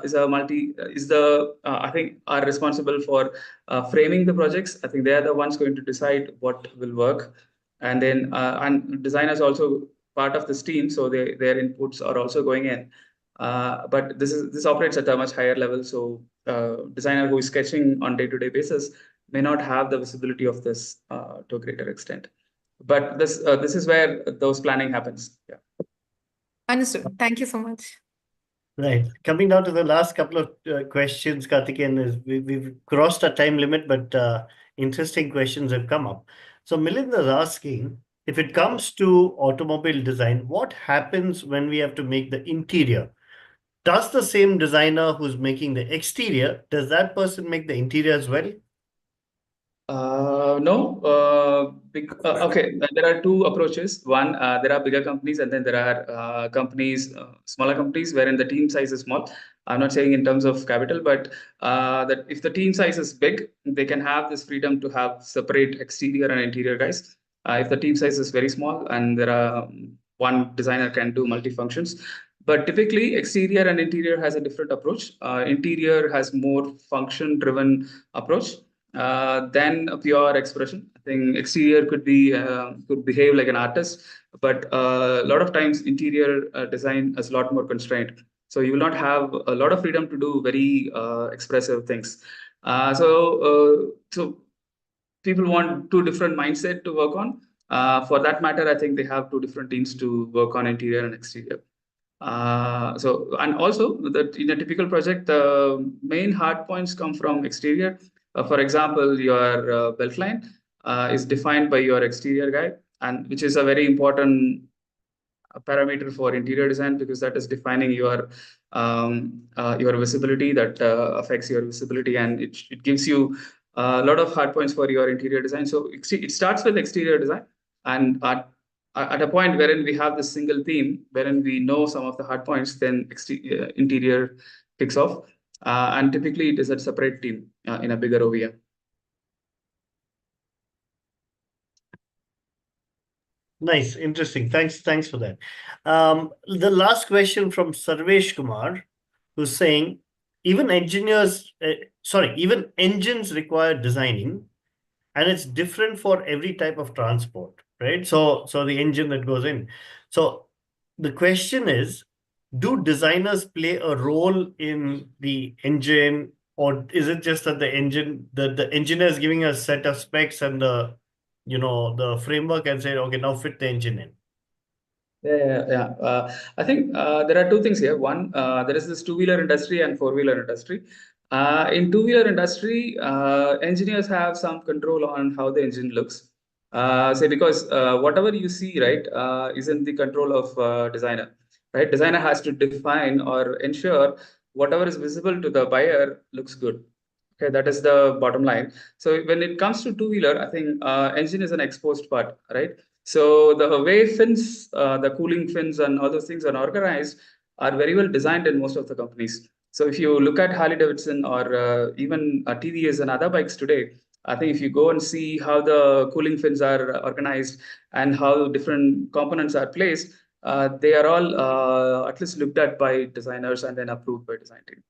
is the I think are responsible for framing the projects. I think they are the ones going to decide what will work. and then and designers also part of this team, so their inputs are also going in. But this operates at a much higher level. So designer who is sketching on day-to-day basis may not have the visibility of this to a greater extent. But this is where those planning happens. Yeah. Understood. Thank you so much. Right. Coming down to the last couple of questions, Karthikeyan, is we've crossed our time limit, but interesting questions have come up. So Milind is asking, if it comes to automobile design, what happens when we have to make the interior? Does the same designer who's making the exterior, does that person make the interior as well? No. Okay, there are two approaches. One, there are bigger companies, and then there are companies, smaller companies, wherein the team size is small. I'm not saying in terms of capital, but that if the team size is big, they can have this freedom to have separate exterior and interior guys. If the team size is very small and there are one designer can do multi-functions, but typically exterior and interior has a different approach. Interior has more function-driven approach than a pure expression. I think exterior could behave like an artist, but a lot of times interior design is a lot more constrained. So you will not have a lot of freedom to do very expressive things. So people want two different mindset to work on. For that matter, I think they have two different teams to work on interior and exterior. And also that in a typical project, the main hard points come from exterior. For example, your belt line is defined by your exterior guy, and which is a very important parameter for interior design, because that is defining your visibility, that affects your visibility, and it gives you a lot of hard points for your interior design. So it starts with exterior design, and at a point wherein we have this single theme, wherein we know some of the hard points, then interior kicks off. And typically it is a separate team in a bigger OEM. Nice, interesting. Thanks for that. The last question from Sarvesh Kumar, who's saying, even even engines require designing, and it's different for every type of transport, right? So the engine that goes in. So the question is, do designers play a role in the engine, or is it just that the engineer is giving a set of specs and the framework and say, okay, now fit the engine in? Yeah. I think there are two things here. One, there is this two-wheeler industry and four-wheeler industry. In two-wheeler industry, engineers have some control on how the engine looks. Say because whatever you see, right, is in the control of designer. Right, designer has to define or ensure whatever is visible to the buyer looks good. Okay, that is the bottom line. So when it comes to two-wheeler, I think engine is an exposed part, right? So the way fins, the cooling fins and all those things are organized are very well designed in most of the companies. So if you look at Harley Davidson or even TVS and other bikes today, I think if you go and see how the cooling fins are organized and how different components are placed, they are all at least looked at by designers and then approved by design team.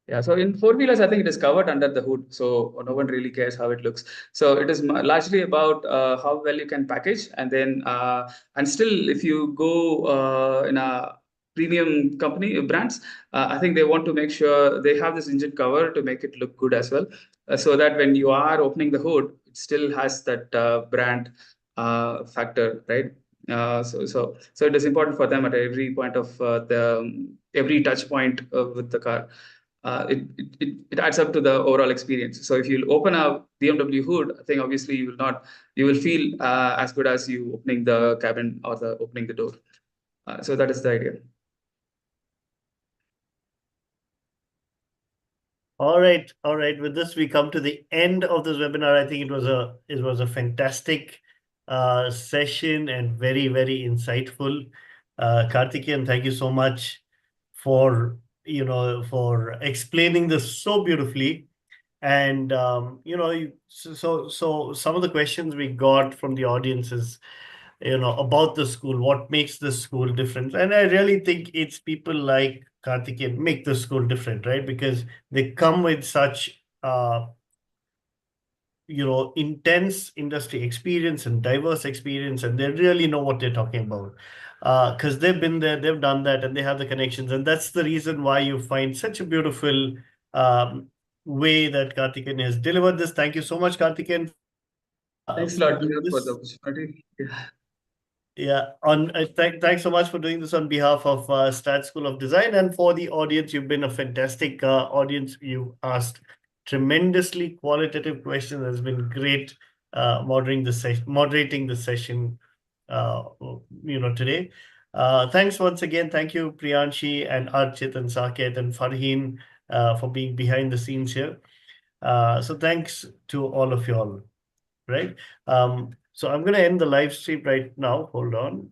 Yeah, so in four-wheelers, I think it is covered under the hood, so no one really cares how it looks. So it is largely about how well you can package, and then and still, if you go in a premium company brands, I think they want to make sure they have this engine cover to make it look good as well, so that when you are opening the hood, it still has that brand factor, right? So it is important for them at every point of every touch point with the car. It adds up to the overall experience. So if you open a BMW hood, I think obviously you will feel as good as you opening the cabin or opening the door. So that is the idea. All right. With this, we come to the end of this webinar. I think it was a fantastic session and very, very insightful. Karthikeyan, thank you so much for for explaining this so beautifully. And so some of the questions we got from the audience is, about the school, what makes the school different. And I really think it's people like Karthikeyan make the school different, right? Because they come with such intense industry experience and diverse experience, and they really know what they're talking about. Because they've been there, they've done that, and they have the connections. And that's the reason why you find such a beautiful way that Karthikeyan has delivered this. Thank you so much, Karthikeyan. Thanks a lot, For doing Priya, for the this. opportunity. Yeah. Yeah, thanks so much for doing this on behalf of Strate School of Design, and for the audience. You've been a fantastic audience. You asked tremendously qualitative questions. It's been great moderating the session, today. Thanks once again. Thank you, Priyanshi and Archit and Saket and Farheen, for being behind the scenes here. So thanks to all of y'all. Right. So I'm going to end the live stream right now. Hold on.